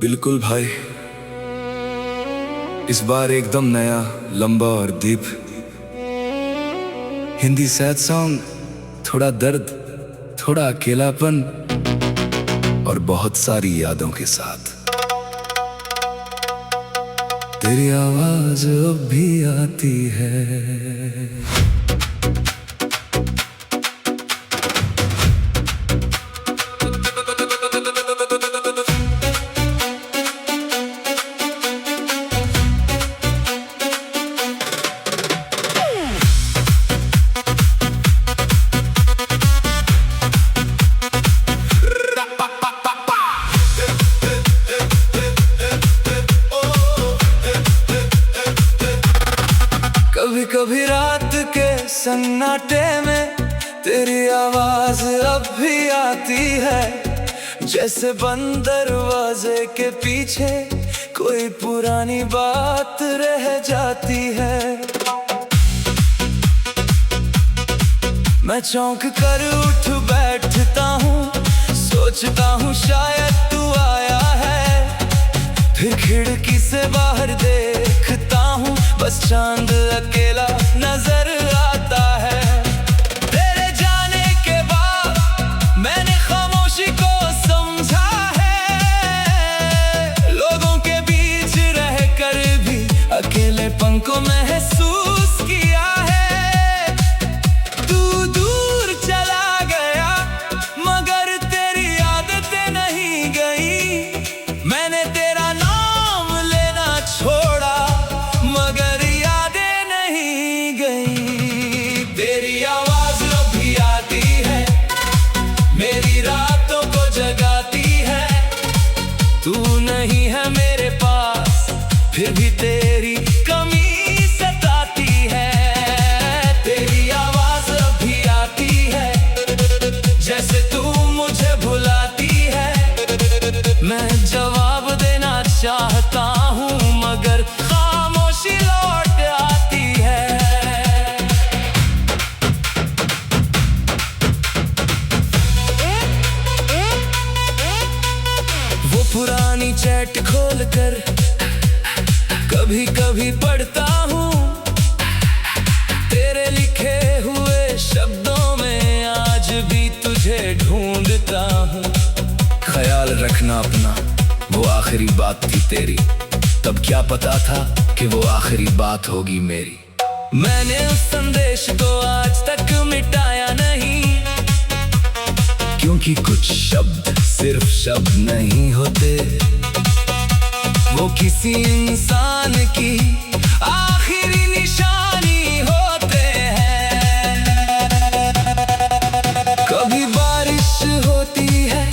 बिल्कुल भाई, इस बार एकदम नया, लंबा और डीप हिंदी सैड सॉन्ग। थोड़ा दर्द, थोड़ा अकेलापन और बहुत सारी यादों के साथ। तेरी आवाज अब भी आती है। कभी कभी रात के सन्नाटे में तेरी आवाज अब भी आती है, जैसे बंद दरवाजे के पीछे कोई पुरानी बात रह जाती है। मैं चौंक कर उठ बैठता हूँ, सोचता हूँ शायद तू आया है। फिर खिड़की से बाहर देखता हूँ, बस चांद अकेला नजर आता है। तेरे जाने के बाद मैंने खामोशी को समझा है। लोगों के बीच रहकर भी अकेलेपन को महसूस किया है। तू दूर चला गया मगर तेरी आदतें नहीं गई। मैंने तेरा नाम लेना छोड़ा मगर यादें नहीं गई। तेरी आवाज अब भी आती है, मेरी रातों को जगाती है। तू नहीं है मेरे पास, फिर भी तेरी कमी सताती है। तेरी आवाज अब भी आती है, जैसे तू मुझे भुलाती है। मैं जवाब देना चाहता हूँ मगर खामोशी लौट आती है। वो पुरानी चैट खोलकर कभी कभी पढ़ता हूँ। तेरे लिखे हुए शब्दों में आज भी तुझे ढूंढता हूँ। ख्याल रखना अपना, वो आखिरी बात थी तेरी, तब क्या पता था कि वो आखिरी बात होगी मेरी। मैंने उस संदेश को आज तक मिटाया नहीं, क्योंकि कुछ शब्द सिर्फ शब्द नहीं होते, वो किसी इंसान की आखिरी निशानी होते हैं। कभी बारिश होती है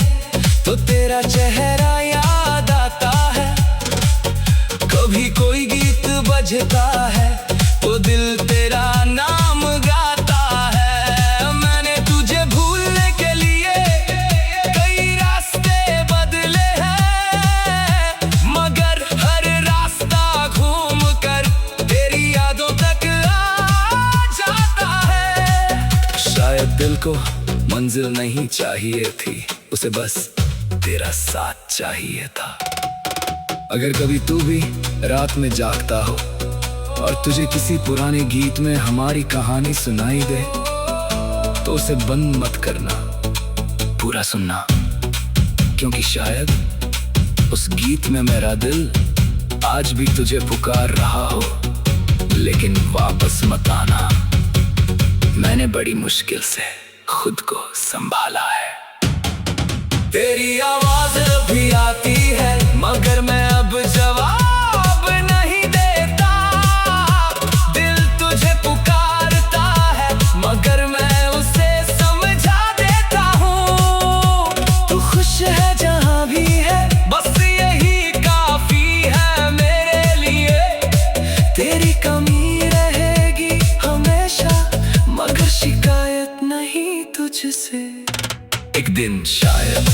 तो तेरा चेहरा याद आता है। कभी कोई गीत बजता है तो दिल तेरा नाम गाता है। मैंने तुझे भूलने के लिए कई रास्ते बदले हैं, मगर हर रास्ता घूम कर तेरी यादों तक आ जाता है। शायद दिल को मंजिल नहीं चाहिए थी, उसे बस तेरा साथ चाहिए था। अगर कभी तू भी रात में जागता हो और तुझे किसी पुराने गीत में हमारी कहानी सुनाई दे, तो उसे बंद मत करना, पूरा सुनना, क्योंकि शायद उस गीत में मेरा दिल आज भी तुझे पुकार रहा हो। लेकिन वापस मत आना, मैंने बड़ी मुश्किल से खुद को संभाला है। तेरी आवाज भी आती है मगर मैं अब जवाब नहीं देता। दिल तुझे पुकारता है मगर मैं उसे समझा देता हूँ। तू खुश है जहाँ भी है, बस यही काफी है मेरे लिए। तेरी कमी रहेगी हमेशा मगर शिकायत नहीं तुझसे। एक दिन शायद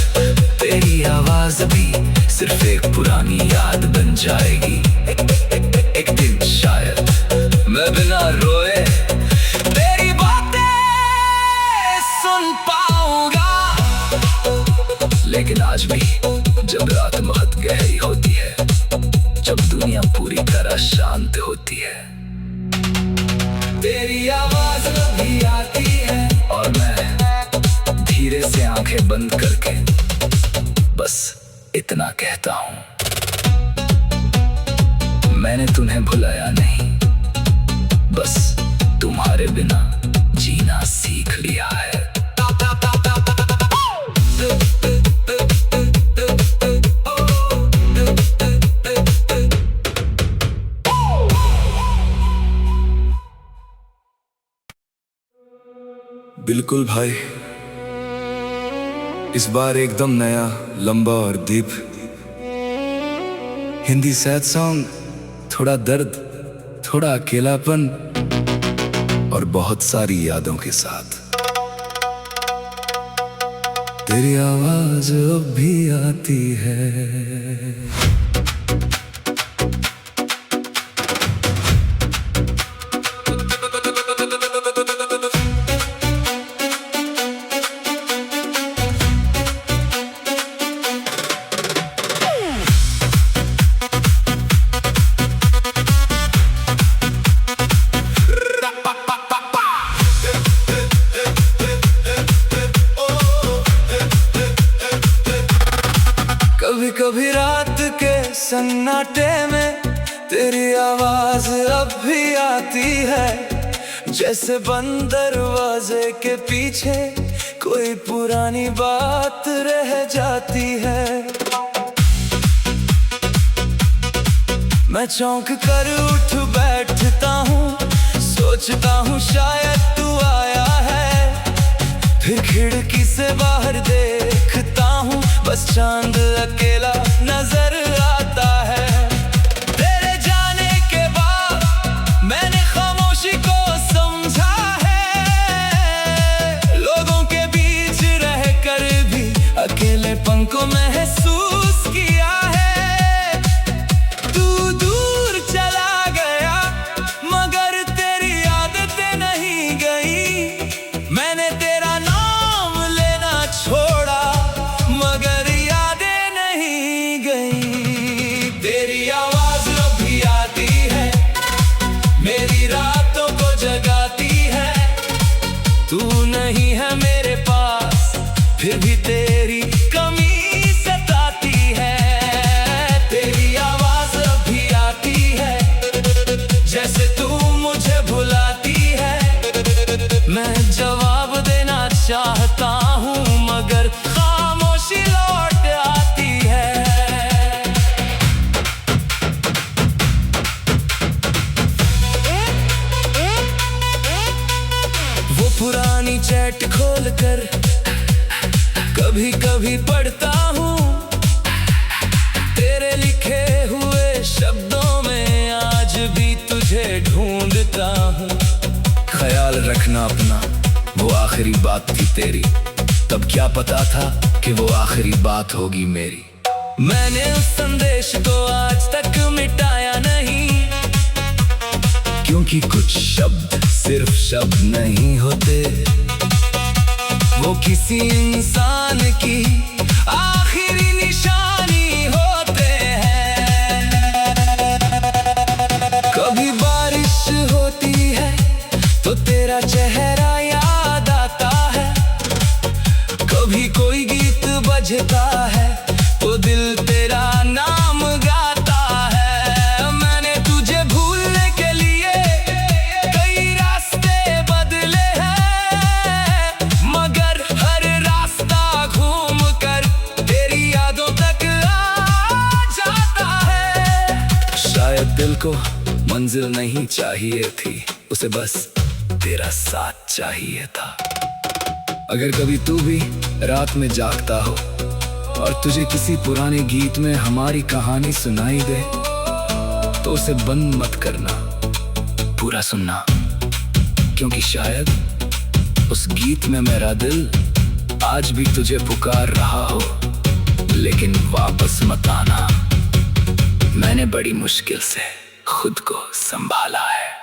तेरी आवाज भी सिर्फ एक पुरानी याद बन जाएगी। एक दिन शायद मैं बिना रोए तेरी बातें सुन पाऊंगा। लेकिन आज भी जब रात बहुत गहरी होती है, जब दुनिया पूरी तरह शांत होती है, तेरी आवाज भी आती है और मैं धीरे से आंखें बंद करके बस इतना कहता हूँ, मैंने तुम्हें भुलाया नहीं, बस तुम्हारे बिना जीना सीख लिया है। बिल्कुल भाई, इस बार एकदम नया, लंबा और डीप हिंदी सैड सॉन्ग, थोड़ा दर्द, थोड़ा अकेलापन और बहुत सारी यादों के साथ। तेरी आवाज अब भी आती है। कभी कभी रात के सन्नाटे में तेरी आवाज अब भी आती है, जैसे बंद दरवाजे के पीछे कोई पुरानी बात रह जाती है। मैं चौंक कर उठ बैठता हूँ, सोचता हूँ शायद तू आया है, फिर खिड़की से बाहर देखता हूँ, बस चांद अकेला नजर आता है। तेरे जाने के बाद मैंने खामोशी को समझा है, लोगों के बीच रहकर भी अकेलेपन को महसूस किया है। तू दूर चला गया मगर तेरी आदतें नहीं गई, मैंने तेरा नाम लेना छोड़ा मगर यादें नहीं गई। तेरी आवाज अब भी आती है, मेरी रातों को जगाती है, तू नहीं है मेरे पास फिर भी तेरी कमी सताती है। तेरी आवाज अब भी आती है, जैसे तू मुझे भुलाती है, मैं जवाब देना चाहता हूँ मगर खामोशी लौट आती है। वो पुरानी चैट खोल कर कभी कभी पढ़ता हूँ, तेरे लिखे हुए शब्दों में आज भी तुझे ढूंढता हूँ। ख्याल रखना अपना, वो आखिरी बात थी तेरी, तब क्या पता था कि वो आखिरी बात होगी मेरी। मैंने उस संदेश को आज तक मिटाया नहीं, क्योंकि कुछ शब्द सिर्फ शब्द नहीं होते, वो किसी इंसान की आखिरी निशानी होते हैं। कभी बारिश होती है तो तेरा चेहरा याद आता है, कभी कोई गीत बजता है तो दिल तेरा नाम गाता है। मैंने तुझे भूलने के लिए कई रास्ते बदले हैं, मगर हर रास्ता घूम कर तेरी यादों तक आ जाता है। शायद दिल को मंजिल नहीं चाहिए थी, उसे बस तेरा साथ चाहिए था। अगर कभी तू भी रात में जागता हो और तुझे किसी पुराने गीत में हमारी कहानी सुनाई दे, तो उसे बंद मत करना, पूरा सुनना, क्योंकि शायद उस गीत में मेरा दिल आज भी तुझे पुकार रहा हो। लेकिन वापस मत आना, मैंने बड़ी मुश्किल से खुद को संभाला है।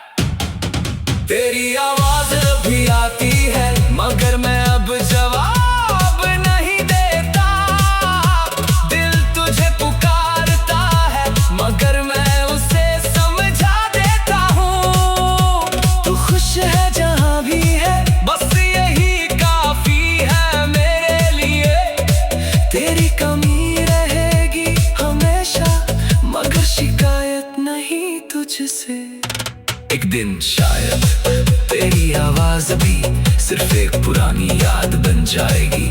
तेरी आवाज भी आती है मगर मैं अब जवाब नहीं देता, दिल कमी रहेगी हमेशा, मगर शिकायत नहीं तुझसे। एक दिन शायद तेरी आवाज भी सिर्फ एक पुरानी याद बन जाएगी।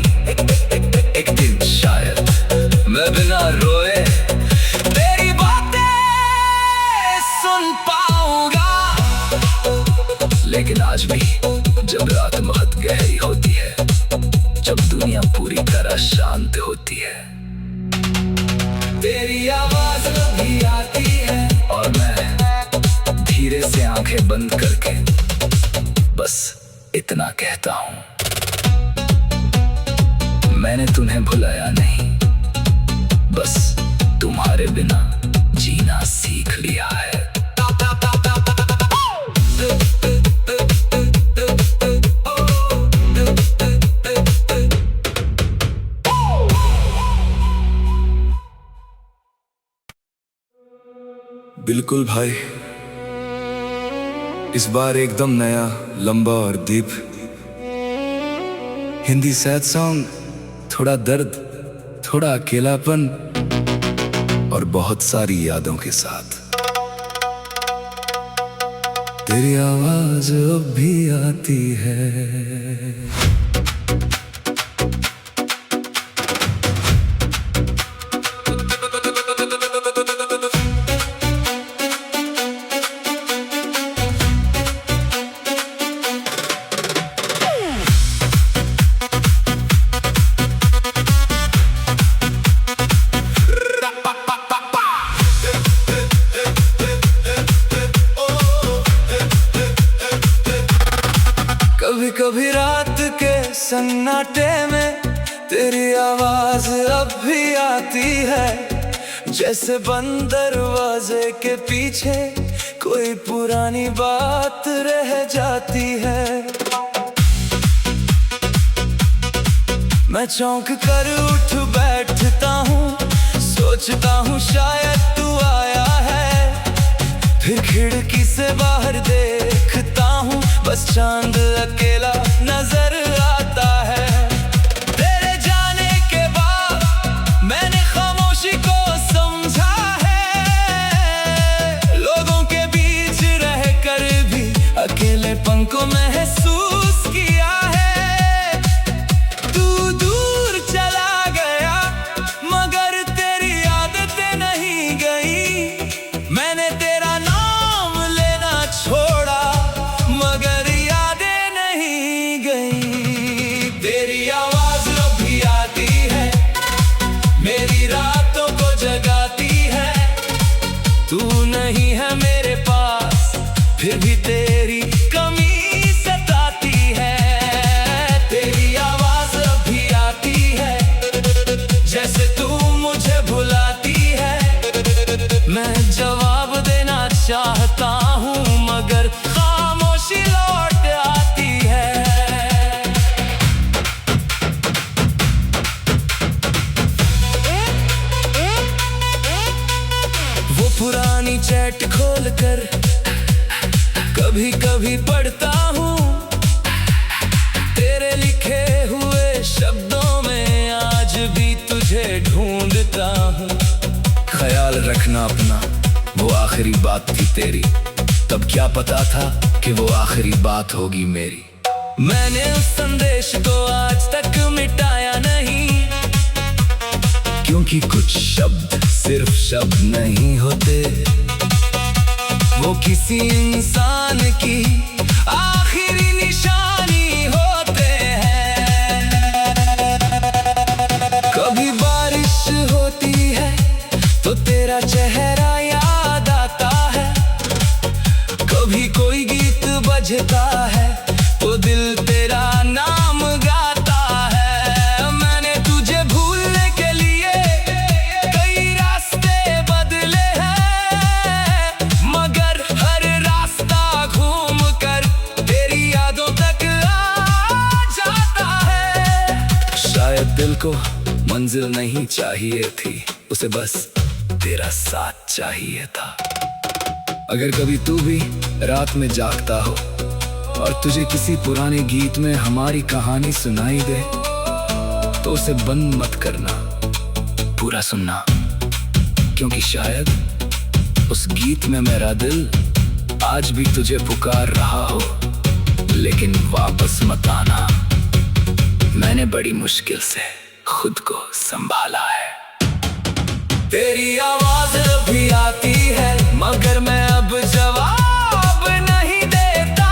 एक दिन शायद मैं बिना रोए तेरी बातें सुन पाऊंगा। लेकिन आज भी जब रात बहुत गहरी होती है, जब दुनिया पूरी तरह शांत होती है, तेरी आवाज भी आती है और मैं धीरे से आंखें बंद करके बस इतना कहता हूं, मैंने तुम्हें भुलाया नहीं, बस तुम्हारे बिना जीना सीख लिया है। बिल्कुल भाई, इस बार एकदम नया, लंबा और डीप हिंदी सैड सॉन्ग, थोड़ा दर्द, थोड़ा अकेलापन और बहुत सारी यादों के साथ। तेरी आवाज अब भी आती है। कभी कभी रात के सन्नाटे में तेरी आवाज अब भी आती है, जैसे बंद दरवाजे के पीछे कोई पुरानी बात रह जाती है। मैं चौंक कर उठ बैठता हूँ, सोचता हूँ शायद तू आया है, फिर खिड़की से बाहर देखता हूँ, बस चांद अकेला नजर आता है। तेरे जाने के बाद मैंने खामोशी को समझा है, लोगों के बीच रहकर भी अकेलेपन को महसूस किया है। तू दूर चला गया मगर तेरी आदतें नहीं गई, मैंने तेरा नाम लेना छोड़ा मगर यादें नहीं गई। तेरी आवाज अब भी आती है, मेरी रातों को जगाती है। तू नहीं है मेरे पास, फिर भी तेरी कमी सताती है। तेरी आवाज अब भी आती है, जैसे तू मुझे भुलाती है। मैं जवाब देना चाहता हूँ मगर खामोशी लौट आती है। वो पुरानी चैट खोल कर कभी कभी पढ़ता हूँ, तेरे लिखे हुए शब्दों में आज भी तुझे ढूंढता हूँ। ख्याल रखना अपना, वो आखिरी बात थी तेरी, तब क्या पता था कि वो आखिरी बात होगी मेरी। मैंने उस संदेश को आज तक मिटाया नहीं, क्योंकि कुछ शब्द सिर्फ शब्द नहीं होते, वो किसी इंसान की आखिरी निशानी होते हैं। कभी बारिश होती है तो तेरा चेहरा याद आता है, कभी कोई गीत बजता है तो दिल तेरा नाम गाता है। मैंने तुझे भूलने के लिए कई रास्ते बदले हैं, मगर हर रास्ता घूम कर तेरी यादों तक आ जाता है। शायद दिल को मंजिल नहीं चाहिए थी, उसे बस तेरा साथ चाहिए था। अगर कभी तू भी रात में जागता हो और तुझे किसी पुराने गीत में हमारी कहानी सुनाई दे, तो उसे बंद मत करना, पूरा सुनना, क्योंकि शायद उस गीत में मेरा दिल आज भी तुझे पुकार रहा हो। लेकिन वापस मत आना, मैंने बड़ी मुश्किल से खुद को संभाला है। तेरी आवाज भी आती है मगर मैं अब जवाब नहीं देता।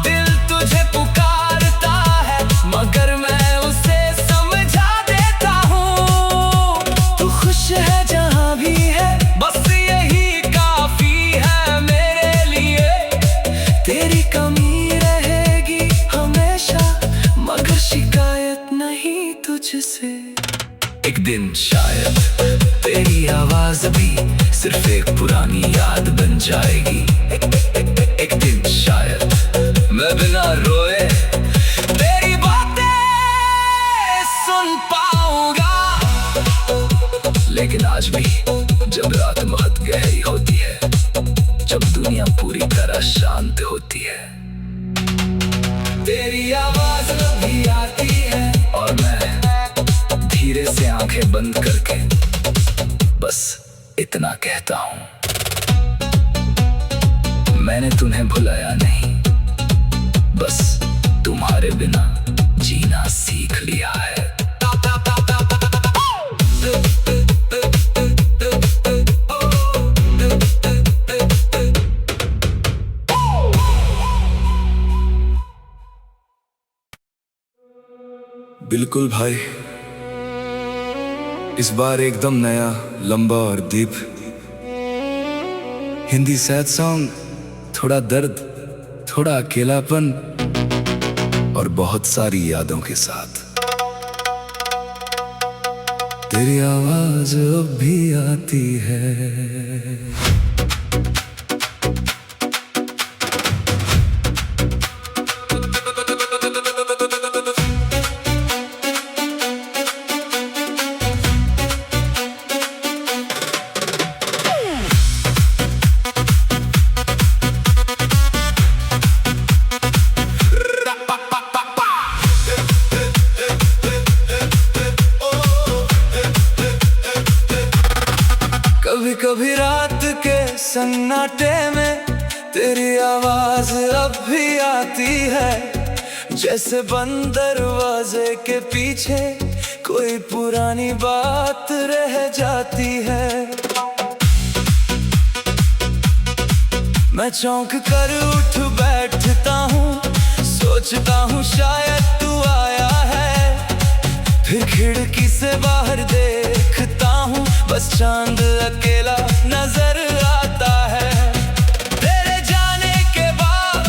दिल तुझे पुकारता है मगर मैं उसे समझा देता हूँ। तू खुश है जहाँ भी है, बस यही काफी है मेरे लिए। तेरी कमी रहेगी हमेशा मगर शिकायत नहीं तुझसे। एक दिन शायद तेरी आवाज भी सिर्फ एक पुरानी याद बन जाएगी। एक दिन शायद मैं बिना रोए तेरी बातें सुन पाऊंगा। लेकिन आज भी जब रात बहुत गहरी होती है, जब दुनिया पूरी तरह शांत होती है, तेरी आवाज भी आती है और मैं धीरे से आंखें बंद करके बस इतना कहता हूँ, मैंने तुम्हें भुलाया नहीं, बस तुम्हारे बिना जीना सीख लिया है। बिल्कुल भाई, इस बार एकदम नया, लंबा और डीप हिंदी सैड सॉन्ग, थोड़ा दर्द, थोड़ा अकेलापन और बहुत सारी यादों के साथ। तेरी आवाज अब भी आती है। कभी कभी रात के सन्नाटे में तेरी आवाज अब भी आती है। जैसे बंद दरवाजे के पीछे कोई पुरानी बात रह जाती है। मैं चौंक कर उठ बैठता हूँ, सोचता हूँ शायद तू आया है। फिर खिड़की से बाहर देखता हूँ, बस चांद अकेला नजर आता है। तेरे जाने के बाद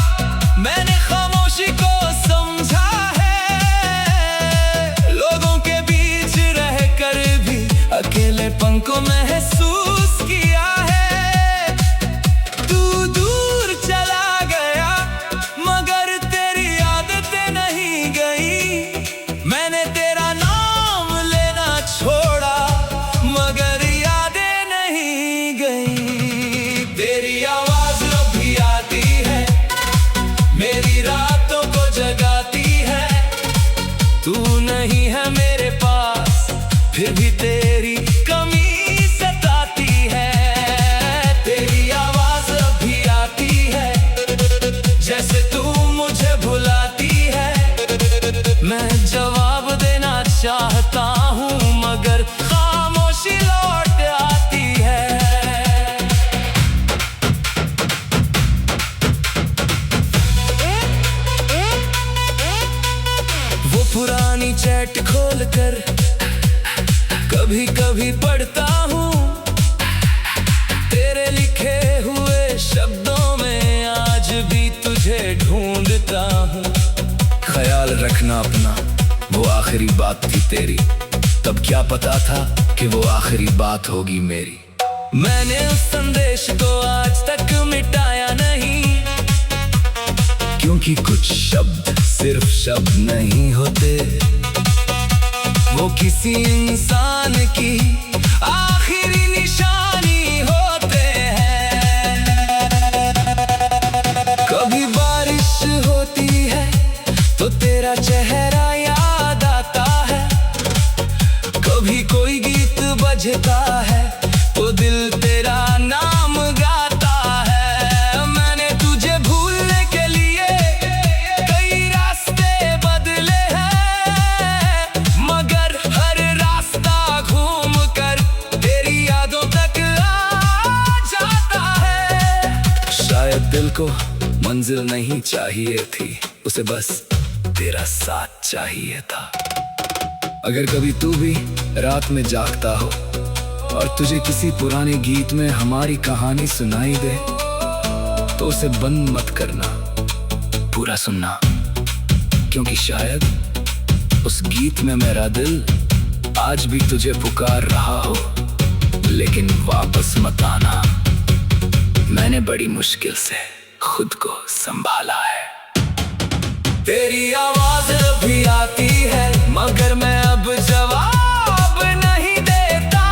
मैंने खामोशी को समझा है। लोगों के बीच रहकर भी अकेलेपन को महसूस किया है। तू दूर चला गया मगर तेरी आदतें नहीं गई। मैंने तेरा नाम लेना छोड़ा मगर यादें नहीं गई। तेरी आवाज अब भी आती है, मेरी रातों को जगाती है। तू नहीं है मेरे पास फिर भी तेरी कमी सताती है। तेरी आवाज अब भी आती है, जैसे तू मुझे भुलाती है। मैं जवाब देना चाहता हूँ मगर खामोशी लौट आती है। वो पुरानी चैट खोलकर कभी कभी पढ़ता हूँ। तेरे लिखे हुए शब्दों में आज भी तुझे ढूंढता हूँ। ख्याल रखना अपना, वो आखिरी बात थी तेरी, तब क्या पता था कि वो आखिरी बात होगी मेरी। मैंने उस संदेश को आज तक मिटाया नहीं, क्योंकि कुछ शब्द सिर्फ शब्द नहीं होते, वो किसी इंसान की आखिरी निशानी होते हैं। कभी बारिश होती है तो तेरा चेहरा याद आता है। कभी कोई बजता है तो दिल तेरा नाम गाता है। मैंने तुझे भूलने के लिए कई रास्ते बदले हैं, मगर हर रास्ता घूम कर तेरी यादों तक आ जाता है। शायद दिल को मंजिल नहीं चाहिए थी, उसे बस तेरा साथ चाहिए था। अगर कभी तू भी रात में जागता हो और तुझे किसी पुराने गीत में हमारी कहानी सुनाई दे, तो उसे बंद मत करना, पूरा सुनना, क्योंकि शायद उस गीत में मेरा दिल आज भी तुझे पुकार रहा हो। लेकिन वापस मत आना, मैंने बड़ी मुश्किल से खुद को संभाला है। तेरी आवाज भी आती है मगर मैं अब जवाब नहीं देता।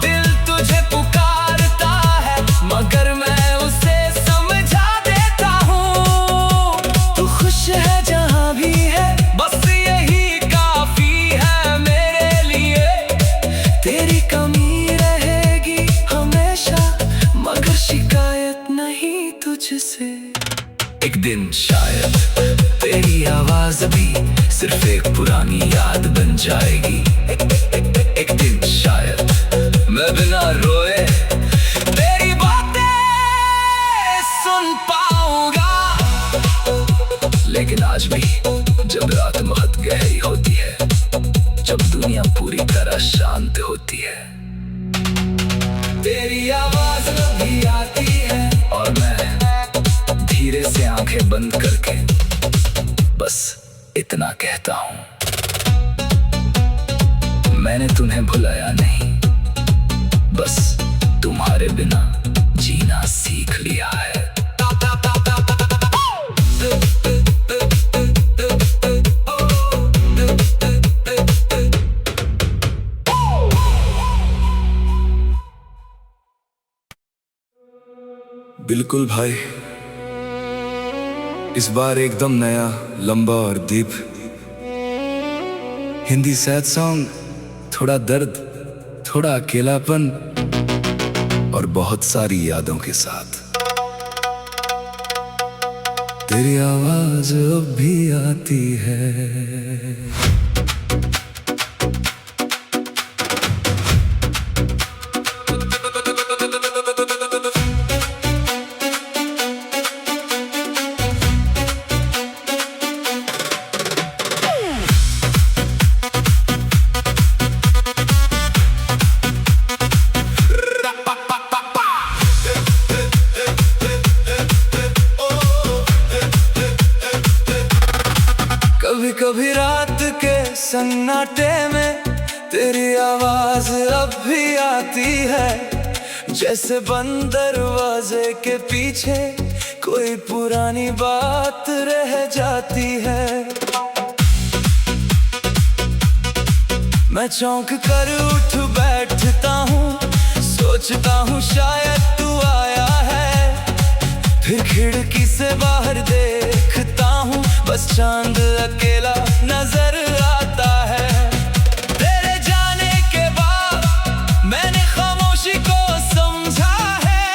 दिल तुझे पुकारता है मगर मैं उसे समझा देता हूँ। तू खुश है जहाँ भी है, बस यही काफी है मेरे लिए। तेरी कमी रहेगी हमेशा मगर शिकायत नहीं तुझसे। एक दिन शायद तेरी आवाज भी सिर्फ एक पुरानी याद बन जाएगी। एक दिन शायद मैं बिना रोए तेरी बातें सुन पाऊंगा। लेकिन आज भी जब रात बहुत गहरी होती है, जब दुनिया पूरी तरह शांत होती है, तेरी आवाज भी आती है और मैं धीरे से आंखें बंद करके बस इतना कहता हूँ, मैंने तुम्हें भुलाया नहीं, बस तुम्हारे बिना जीना सीख लिया है। बिल्कुल भाई, इस बार एकदम नया, लंबा और डीप हिंदी सैड सॉन्ग, थोड़ा दर्द, थोड़ा अकेलापन और बहुत सारी यादों के साथ। तेरी आवाज अब भी आती है। कभी कभी रात के सन्नाटे में तेरी आवाज अब भी आती है, जैसे बंद दरवाजे के पीछे कोई पुरानी बात रह जाती है। मैं चौंक कर उठ बैठता हूँ, सोचता हूँ शायद तू आया है। फिर खिड़की से बाहर देखता हूँ, बस चांद अकेला नजर आता है। तेरे जाने के बाद मैंने खामोशी को समझा है।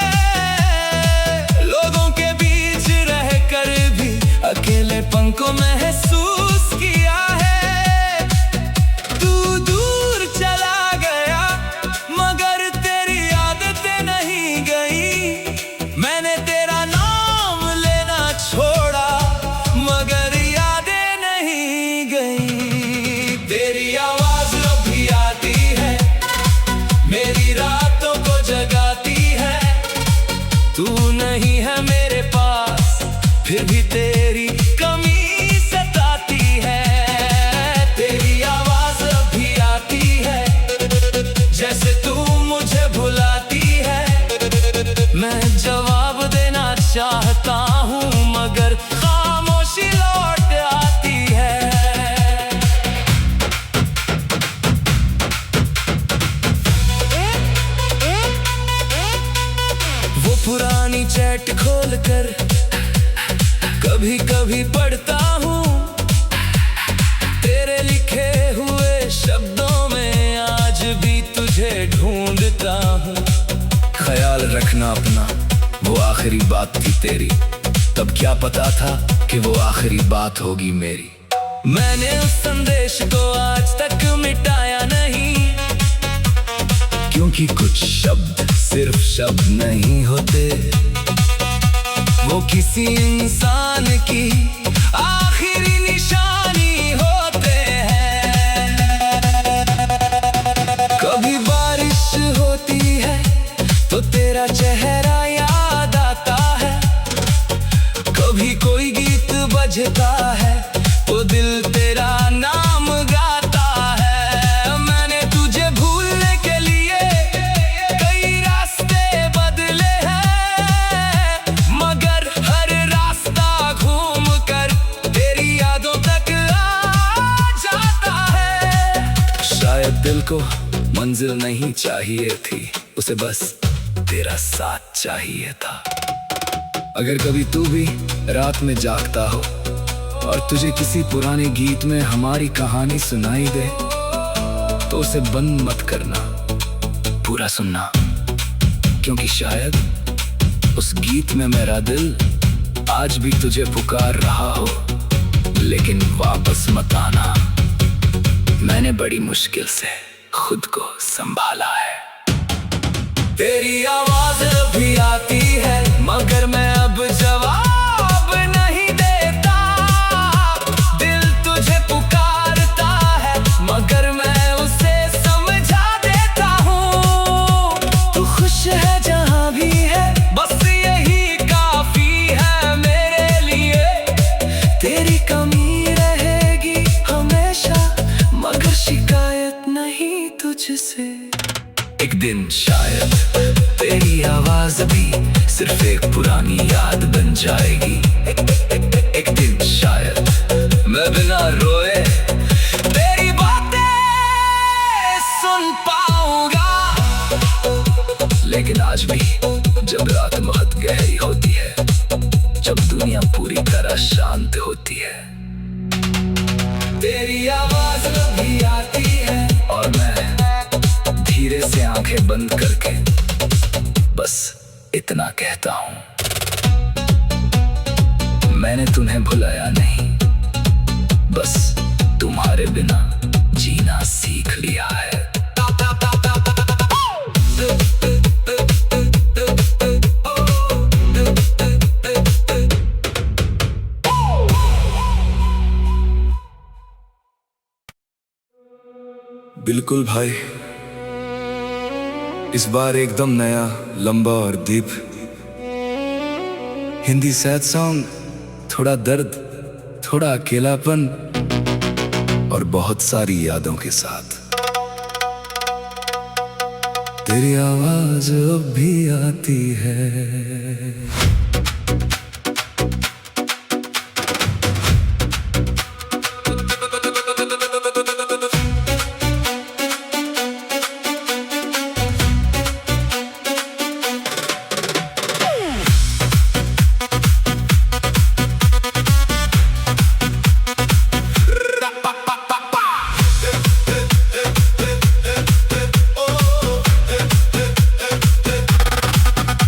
लोगों के बीच रहकर भी अकेलेपन को महसूस किया है। तू दूर चला गया मगर तेरी आदतें नहीं गई। मैंने तेरा नाम लेना छोड़ा मगर यादें नहीं गई। तेरी आवाज अब भी आती है, मेरी रातों को जगाती है। तू नहीं है मेरे पास फिर भी तेरी कमी सताती है। तेरी आवाज अब भी आती है, जैसे तू मुझे भुलाती है। मैं जवाब देना चाहता हूँ मगर खामोशी लौट आती है। वो पुरानी चैट खोल कर कभी कभी पढ़ता हूँ। तेरे लिखे हुए शब्दों में आज भी रखना अपना, वो आखिरी बात थी तेरी। तब क्या पता था कि वो आखिरी बात होगी मेरी। मैंने उस संदेश को आज तक मिटाया नहीं, क्योंकि कुछ शब्द सिर्फ शब्द नहीं होते, वो किसी इंसान की आखिरी निशानी होते हैं। कभी बारिश होती है तो तेरा चेहरा याद आता है, कभी कोई गीत बजता है तो दिल तेरा नाम गाता है। मैंने तुझे भूलने के लिए कई रास्ते बदले हैं, मगर हर रास्ता घूम कर तेरी यादों तक आ जाता है। शायद दिल को मंजिल नहीं चाहिए थी, उसे बस तेरा साथ चाहिए था। अगर कभी तू भी रात में जागता हो और तुझे किसी पुराने गीत में हमारी कहानी सुनाई दे, तो उसे बंद मत करना, पूरा सुनना, क्योंकि शायद उस गीत में मेरा दिल आज भी तुझे पुकार रहा हो। लेकिन वापस मत आना, मैंने बड़ी मुश्किल से खुद को संभाला है। तेरी आवाज भी आती है मगर मैं अब जवाब नहीं देता, दिल तुझे पुकारता है मगर मैं उसे समझा देता हूँ। तू खुश है जहाँ भी है, बस यही काफी है मेरे लिए। तेरी कमी रहेगी हमेशा मगर शिकायत नहीं तुझसे। एक दिन शायद तेरी आवाज भी सिर्फ एक पुरानी याद बन जाएगी। एक दिन शायद मैं बिना रोए तेरी बातें सुन पाऊंगा। लेकिन आज भी जब रात बहुत गहरी होती है, जब दुनिया पूरी तरह शांत होती है, तेरी आवाज भी आती है और मैं धीरे से आंखें बंद करके बस इतना कहता हूँ, मैंने तुम्हें भुलाया नहीं, बस तुम्हारे बिना जीना सीख लिया है। बिल्कुल भाई, इस बार एकदम नया, लंबा और डीप हिंदी सैड सॉन्ग, थोड़ा दर्द, थोड़ा अकेलापन और बहुत सारी यादों के साथ। तेरी आवाज अब भी आती है।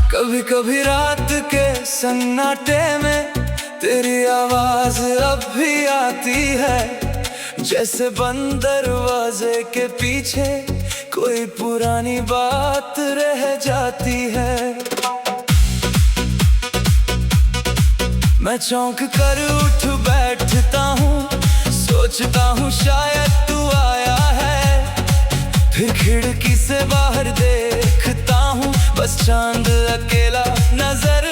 कभी कभी रात के सन्नाटे में तेरी आवाज अब भी आती है, जैसे बंद दरवाजे के पीछे कोई पुरानी बात रह जाती है। मैं चौंक कर उठ बैठता हूँ, सोचता हूँ शायद तू आया है। फिर खिड़की से बाहर देखता हूँ, बस चांद अकेला नजर